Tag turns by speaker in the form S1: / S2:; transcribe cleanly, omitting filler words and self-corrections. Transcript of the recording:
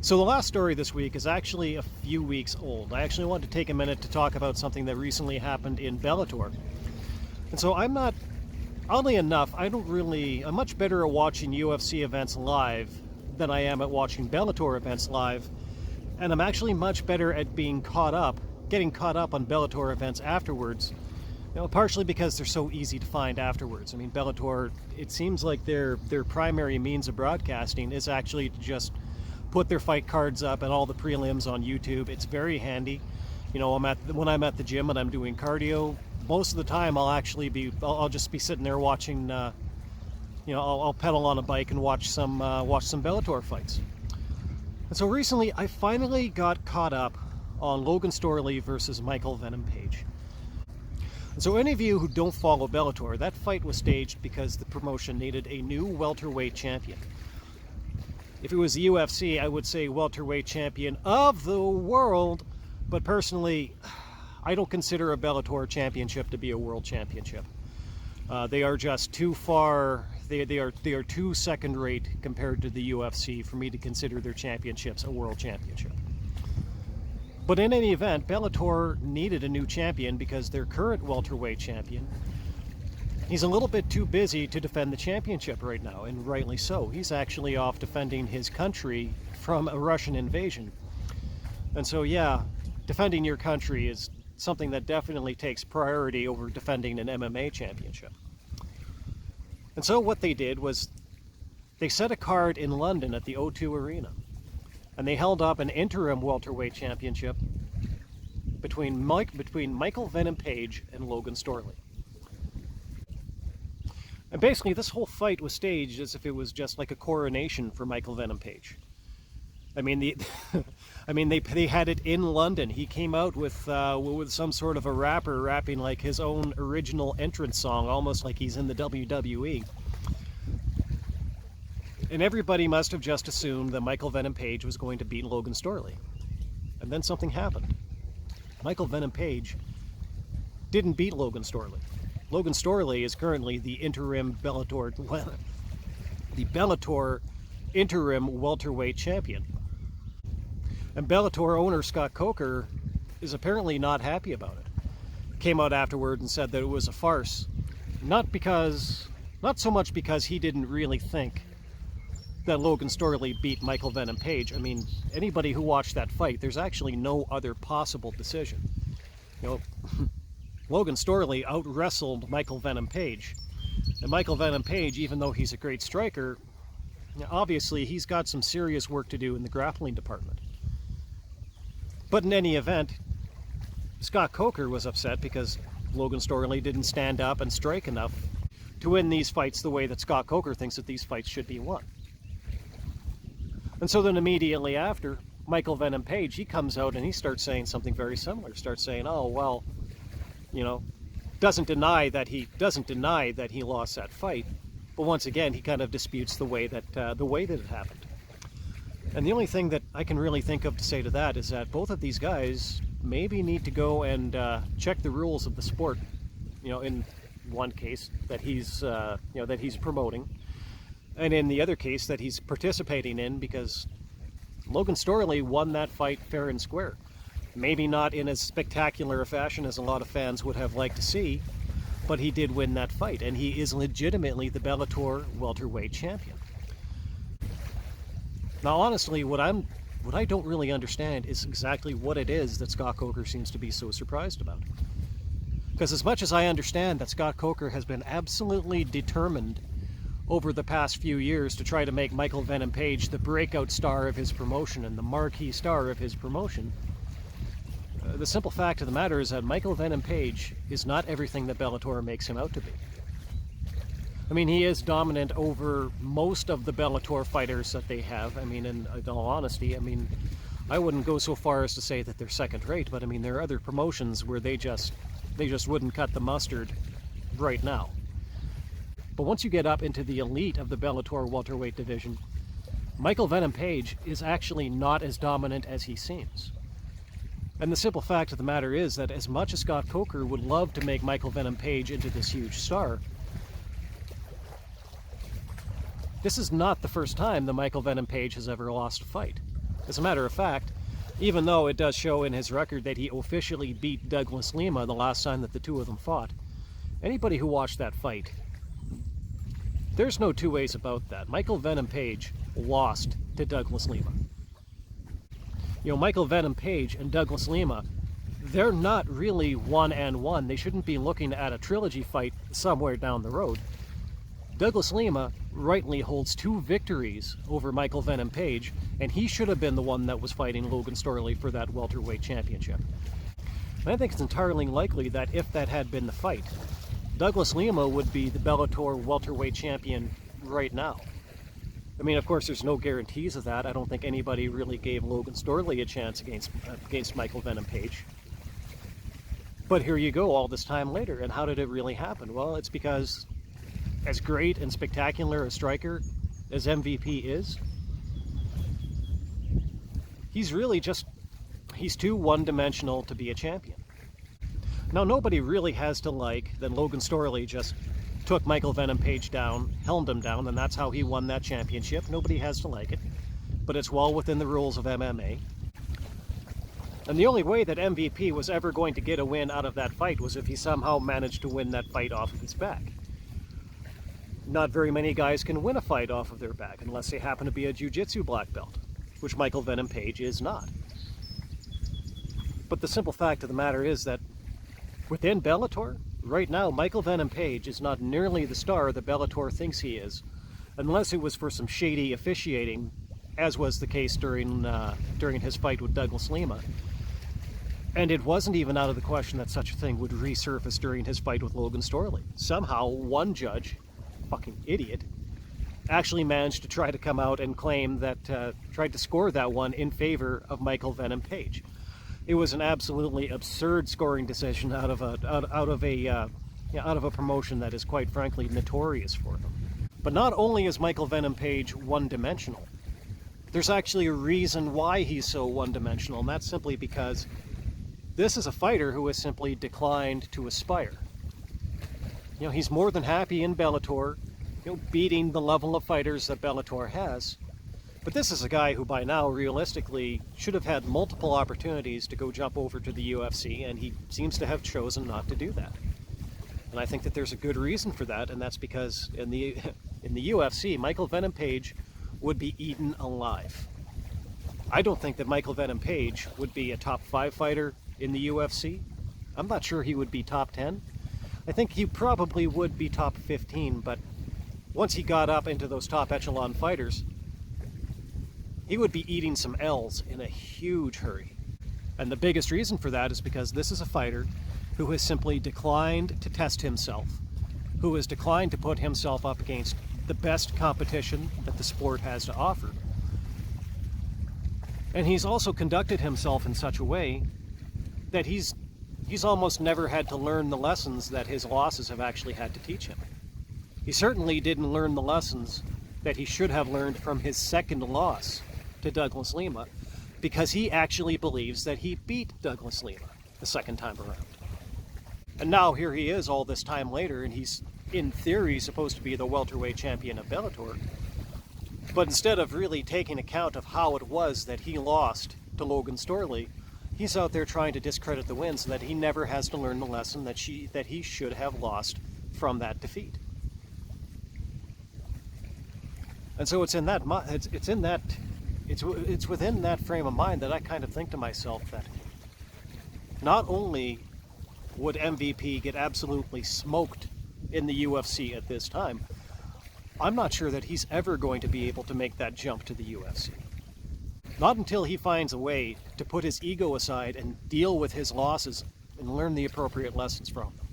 S1: So the last story this week is actually a few weeks old. I actually wanted to take a minute to talk about something that recently happened in Bellator. And so I'm oddly enough, I'm much better at watching UFC events live than I am at watching Bellator events live. And I'm actually much better at getting caught up on Bellator events afterwards. Partially because they're so easy to find afterwards. I mean, Bellator, it seems like their primary means of broadcasting is actually to just put their fight cards up and all the prelims on YouTube. It's very handy. When I'm at the gym and I'm doing cardio, most of the time I'll just be sitting there watching. I'll pedal on a bike and watch some Bellator fights. And so recently, I finally got caught up on Lorgan Storley versus Michael Venom Page. And so any of you who don't follow Bellator, that fight was staged because the promotion needed a new welterweight champion. If it was the UFC, I would say welterweight champion of the world, but personally, I don't consider a Bellator championship to be a world championship. They are just too far. They are too second-rate compared to the UFC for me to consider their championships a world championship. But in any event, Bellator needed a new champion because their current welterweight champion, he's a little bit too busy to defend the championship right now, and rightly so. He's actually off defending his country from a Russian invasion. And so, yeah, defending your country is something that definitely takes priority over defending an MMA championship. And so what they did was they set a card in London at the O2 Arena, and they held up an interim welterweight championship between Michael Venom Page and Lorgan Storley. And basically, this whole fight was staged as if it was just like a coronation for Michael Venom Page. I mean, they had it in London. He came out with some sort of a rapper rapping like his own original entrance song, almost like he's in the WWE. And everybody must have just assumed that Michael Venom Page was going to beat Lorgan Storley. And then something happened. Michael Venom Page didn't beat Lorgan Storley. Lorgan Storley is currently the Bellator interim welterweight champion. And Bellator owner Scott Coker is apparently not happy about it. Came out afterward and said that it was a farce. Not so much because he didn't really think that Lorgan Storley beat Michael Venom Page. I mean, anybody who watched that fight, there's actually no other possible decision. Lorgan Storley out-wrestled Michael Venom Page. And Michael Venom Page, even though he's a great striker, obviously he's got some serious work to do in the grappling department. But in any event, Scott Coker was upset because Lorgan Storley didn't stand up and strike enough to win these fights the way that Scott Coker thinks that these fights should be won. And so then immediately after, Michael Venom Page, he comes out and he starts saying something very similar. Starts saying, oh, well, doesn't deny that he lost that fight. But once again, he kind of disputes the way that it happened. And the only thing that I can really think of to say to that is that both of these guys maybe need to go and check the rules of the sport. In one case that he's promoting, and in the other case that he's participating in, because Lorgan Storley won that fight fair and square. Maybe not in as spectacular a fashion as a lot of fans would have liked to see, but he did win that fight, and he is legitimately the Bellator welterweight champion. Now, honestly, what I don't really understand is exactly what it is that Scott Coker seems to be so surprised about. Because as much as I understand that Scott Coker has been absolutely determined over the past few years to try to make Michael Venom Page the breakout star of his promotion and the marquee star of his promotion, the simple fact of the matter is that Michael Venom Page is not everything that Bellator makes him out to be. I mean, he is dominant over most of the Bellator fighters that they have. I mean, in all honesty, I wouldn't go so far as to say that they're second rate, but I mean, there are other promotions where they just wouldn't cut the mustard right now. But once you get up into the elite of the Bellator welterweight division, Michael Venom Page is actually not as dominant as he seems. And the simple fact of the matter is that as much as Scott Coker would love to make Michael Venom Page into this huge star, this is not the first time that Michael Venom Page has ever lost a fight. As a matter of fact, even though it does show in his record that he officially beat Douglas Lima the last time that the two of them fought, anybody who watched that fight, there's no two ways about that. Michael Venom Page lost to Douglas Lima. You know, Michael Venom Page and Douglas Lima, they're not really 1-1. They shouldn't be looking at a trilogy fight somewhere down the road. Douglas Lima rightly holds 2 victories over Michael Venom Page, and he should have been the one that was fighting Lorgan Storley for that welterweight championship. And I think it's entirely likely that if that had been the fight, Douglas Lima would be the Bellator welterweight champion right now. I mean, of course, there's no guarantees of that. I don't think anybody really gave Lorgan Storley a chance against Michael Venom Page. But here you go all this time later, and how did it really happen? Well, it's because as great and spectacular a striker as MVP is, he's really he's too one-dimensional to be a champion. Now, nobody really has to like that Lorgan Storley just took Michael Venom Page down, helmed him down, and that's how he won that championship. Nobody has to like it, but it's well within the rules of MMA. And the only way that MVP was ever going to get a win out of that fight was if he somehow managed to win that fight off of his back. Not very many guys can win a fight off of their back unless they happen to be a jiu-jitsu black belt, which Michael Venom Page is not. But the simple fact of the matter is that within Bellator, right now, Michael Venom Page is not nearly the star that Bellator thinks he is, unless it was for some shady officiating, as was the case during his fight with Douglas Lima. And it wasn't even out of the question that such a thing would resurface during his fight with Lorgan Storley. Somehow, one judge, fucking idiot, actually managed to try to come out and claim that, tried to score that one in favor of Michael Venom Page. It was an absolutely absurd scoring decision out of a promotion that is quite frankly notorious for them. But not only is Michael Venom Page one-dimensional, there's actually a reason why he's so one-dimensional, and that's simply because this is a fighter who has simply declined to aspire. You know, he's more than happy in Bellator, you know, beating the level of fighters that Bellator has. But this is a guy who by now, realistically, should have had multiple opportunities to go jump over to the UFC, and he seems to have chosen not to do that. And I think that there's a good reason for that, and that's because in the UFC, Michael Venom Page would be eaten alive. I don't think that Michael Venom Page would be a top 5 fighter in the UFC. I'm not sure he would be top 10. I think he probably would be top 15, but once he got up into those top echelon fighters, he would be eating some L's in a huge hurry. And the biggest reason for that is because this is a fighter who has simply declined to test himself, who has declined to put himself up against the best competition that the sport has to offer. And he's also conducted himself in such a way that he's almost never had to learn the lessons that his losses have actually had to teach him. He certainly didn't learn the lessons that he should have learned from his second loss to Douglas Lima, because he actually believes that he beat Douglas Lima the second time around. And now here he is all this time later, and he's in theory supposed to be the welterweight champion of Bellator. But instead of really taking account of how it was that he lost to Lorgan Storley, he's out there trying to discredit the win so that he never has to learn the lesson that he should have lost from that defeat. And so it's within that frame of mind that I kind of think to myself that not only would MVP get absolutely smoked in the UFC at this time, I'm not sure that he's ever going to be able to make that jump to the UFC. Not until he finds a way to put his ego aside and deal with his losses and learn the appropriate lessons from them.